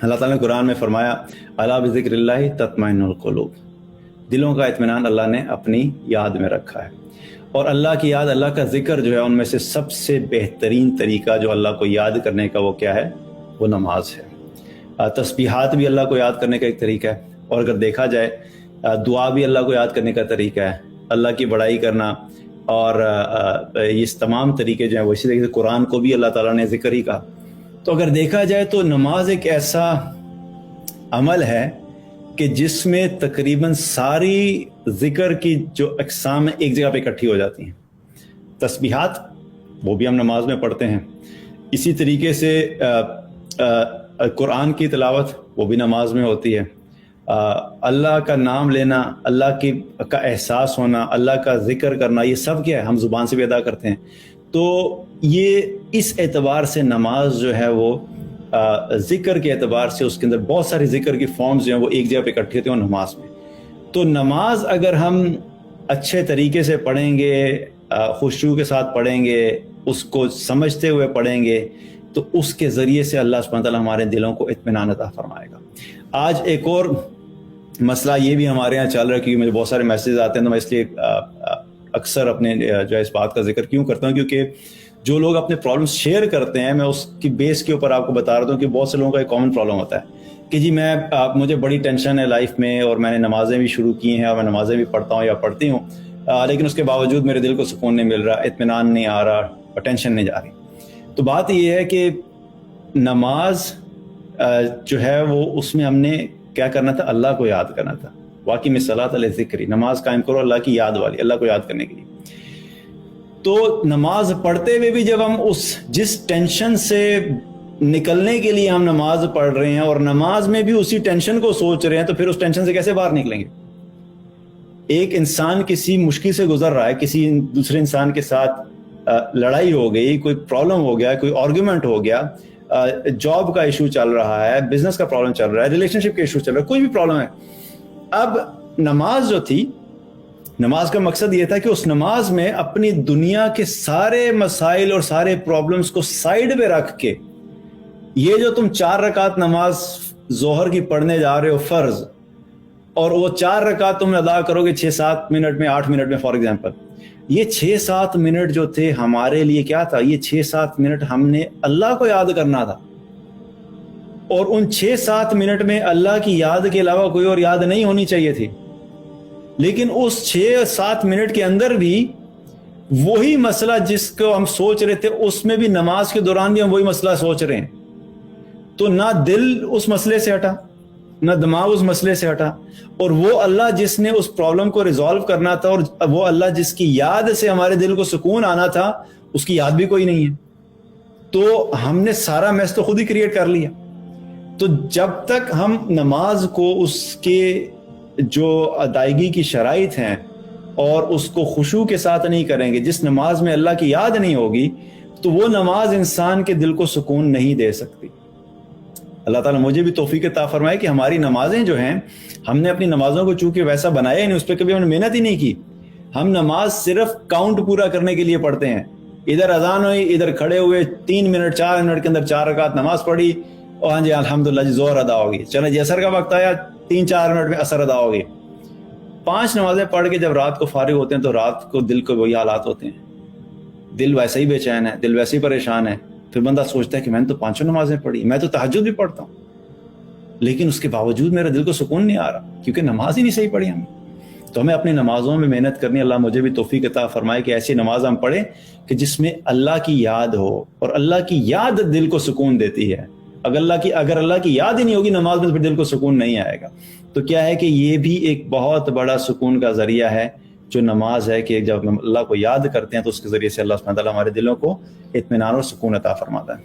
اللہ تعالیٰ نے قرآن میں فرمایا الا بذکراللہ تطمئن القلوب، دلوں کا اطمینان اللہ نے اپنی یاد میں رکھا ہے. اور اللہ کی یاد، اللہ کا ذکر جو ہے ان میں سے سب سے بہترین طریقہ جو اللہ کو یاد کرنے کا وہ کیا ہے؟ وہ نماز ہے. تسبیحات بھی اللہ کو یاد کرنے کا ایک طریقہ ہے، اور اگر دیکھا جائے دعا بھی اللہ کو یاد کرنے کا طریقہ ہے، اللہ کی بڑائی کرنا، اور یہ تمام طریقے جو ہیں وہ اسی طریقے سے قرآن کو بھی اللہ تعالیٰ نے ذکر ہی کہا. تو اگر دیکھا جائے تو نماز ایک ایسا عمل ہے کہ جس میں تقریباً ساری ذکر کی جو اقسام ایک جگہ پہ اکٹھی ہو جاتی ہیں. تسبیحات وہ بھی ہم نماز میں پڑھتے ہیں، اسی طریقے سے قرآن کی تلاوت وہ بھی نماز میں ہوتی ہے. اللہ کا نام لینا، اللہ کا احساس ہونا، اللہ کا ذکر کرنا، یہ سب کیا ہے؟ ہم زبان سے بھی ادا کرتے ہیں. تو یہ اس اعتبار سے نماز جو ہے وہ ذکر کے اعتبار سے اس کے اندر بہت ساری ذکر کی فارمز جو ہیں وہ ایک جگہ پہ اکٹھے ہوتے ہیں نماز میں. تو نماز اگر ہم اچھے طریقے سے پڑھیں گے، خشوع کے ساتھ پڑھیں گے، اس کو سمجھتے ہوئے پڑھیں گے، تو اس کے ذریعے سے اللہ سبحانہ تعالیٰ ہمارے دلوں کو اطمینان عطا فرمائے گا. آج ایک اور مسئلہ یہ بھی ہمارے یہاں چل رہا ہے، کیونکہ مجھے بہت سارے میسیج آتے ہیں، تو میں اس لیے اکثر اپنے جو ہے اس بات کا ذکر کیوں کرتا ہوں، کیونکہ جو لوگ اپنے پرابلمس شیئر کرتے ہیں، میں اس کی بیس کے اوپر آپ کو بتا رہا ہوں کہ بہت سے لوگوں کا ایک کامن پرابلم ہوتا ہے کہ جی مجھے بڑی ٹینشن ہے لائف میں، اور میں نے نمازیں بھی شروع کی ہیں، اور میں نمازیں بھی پڑھتا ہوں یا پڑھتی ہوں، لیکن اس کے باوجود میرے دل کو سکون نہیں مل رہا، اطمینان نہیں آ رہا، اور ٹینشن نہیں جا رہی. تو بات یہ ہے کہ نماز جو ہے وہ اس میں ہم نے کیا کرنا تھا؟ اللہ کو یاد کرنا تھا. واقعی میں صلاۃ علی ذکری، نماز قائم کرو اللہ کی یاد والی، اللہ کو یاد کرنے کے لیے. تو نماز پڑھتے ہوئے بھی جب ہم جس ٹینشن سے نکلنے کے لیے ہم نماز پڑھ رہے ہیں، اور نماز میں بھی اسی ٹینشن کو سوچ رہے ہیں، تو پھر اس ٹینشن سے کیسے باہر نکلیں گے؟ ایک انسان کسی مشکل سے گزر رہا ہے، کسی دوسرے انسان کے ساتھ لڑائی ہو گئی، کوئی پرابلم ہو گیا، کوئی آرگیومنٹ ہو گیا، جاب کا ایشو چل رہا ہے، بزنس کا پرابلم چل رہا ہے، ریلیشن شپ کا ایشو چل رہا ہے، کوئی بھی پرابلم ہے. اب نماز جو تھی، نماز کا مقصد یہ تھا کہ اس نماز میں اپنی دنیا کے سارے مسائل اور سارے پرابلمز کو سائیڈ پہ رکھ کے، یہ جو تم 4 رکعت نماز ظہر کی پڑھنے جا رہے ہو فرض، اور وہ 4 رکعت تم ادا کرو گے 6-7 منٹ میں، 8 منٹ میں فار ایگزامپل، یہ 6-7 منٹ جو تھے ہمارے لیے کیا تھا؟ یہ 6-7 منٹ ہم نے اللہ کو یاد کرنا تھا. اور ان 6-7 منٹ میں اللہ کی یاد کے علاوہ کوئی اور یاد نہیں ہونی چاہیے تھی. لیکن اس 6-7 منٹ کے اندر بھی وہی مسئلہ جس کو ہم سوچ رہے تھے، اس میں بھی نماز کے دوران بھی ہم وہی مسئلہ سوچ رہے ہیں. تو نہ دل اس مسئلے سے ہٹا، نہ دماغ اس مسئلے سے ہٹا، اور وہ اللہ جس نے اس پرابلم کو ریزالو کرنا تھا، اور وہ اللہ جس کی یاد سے ہمارے دل کو سکون آنا تھا، اس کی یاد بھی کوئی نہیں ہے. تو ہم نے سارا میس تو خود ہی کریٹ کر لیا. تو جب تک ہم نماز کو اس کے جو ادائیگی کی شرائط ہیں اور اس کو خشوع کے ساتھ نہیں کریں گے، جس نماز میں اللہ کی یاد نہیں ہوگی، تو وہ نماز انسان کے دل کو سکون نہیں دے سکتی. اللہ تعالیٰ مجھے بھی توفیق عطا فرمائے کہ ہماری نمازیں جو ہیں، ہم نے اپنی نمازوں کو چونکہ ویسا بنایا ہی نہیں، اس پہ کبھی ہم نے محنت ہی نہیں کی. ہم نماز صرف کاؤنٹ پورا کرنے کے لیے پڑھتے ہیں. ادھر اذان ہوئی، ادھر کھڑے ہوئے 3 منٹ 4 منٹ کے اندر 4 رکعت نماز پڑھی، اور ہاں جی الحمدللہ جی ظہر ادا ہوگی، چلیں جی عصر کا وقت آیا 3-4 منٹ میں عصر ادا ہوگی. 5 نمازیں پڑھ کے جب رات کو فارغ ہوتے ہیں تو رات کو دل کو وہی حالات ہوتے ہیں، دل ویسے ہی بے چین ہے، دل ویسے ہی پریشان ہے. پھر بندہ سوچتا ہے کہ میں نے تو 5 نمازیں پڑھی، میں تو تہجد بھی پڑھتا ہوں، لیکن اس کے باوجود میرا دل کو سکون نہیں آ رہا، کیونکہ نماز ہی نہیں صحیح پڑھی ہم نے. تو ہمیں اپنی نمازوں میں محنت کرنی. اللہ مجھے بھی توفیق عطا فرمائے کہ ایسی نماز ہم پڑھیں کہ جس میں اللہ کی یاد ہو، اور اللہ کی یاد دل کو سکون دیتی ہے. اگر اللہ کی یاد ہی نہیں ہوگی نماز میں، تو پھر دل کو سکون نہیں آئے گا. تو کیا ہے کہ یہ بھی ایک بہت بڑا سکون کا ذریعہ ہے جو نماز ہے، کہ جب ہم اللہ کو یاد کرتے ہیں تو اس کے ذریعے سے اللہ سبحانہ وتعالیٰ ہمارے دلوں کو اطمینان اور سکون عطا فرماتا ہے.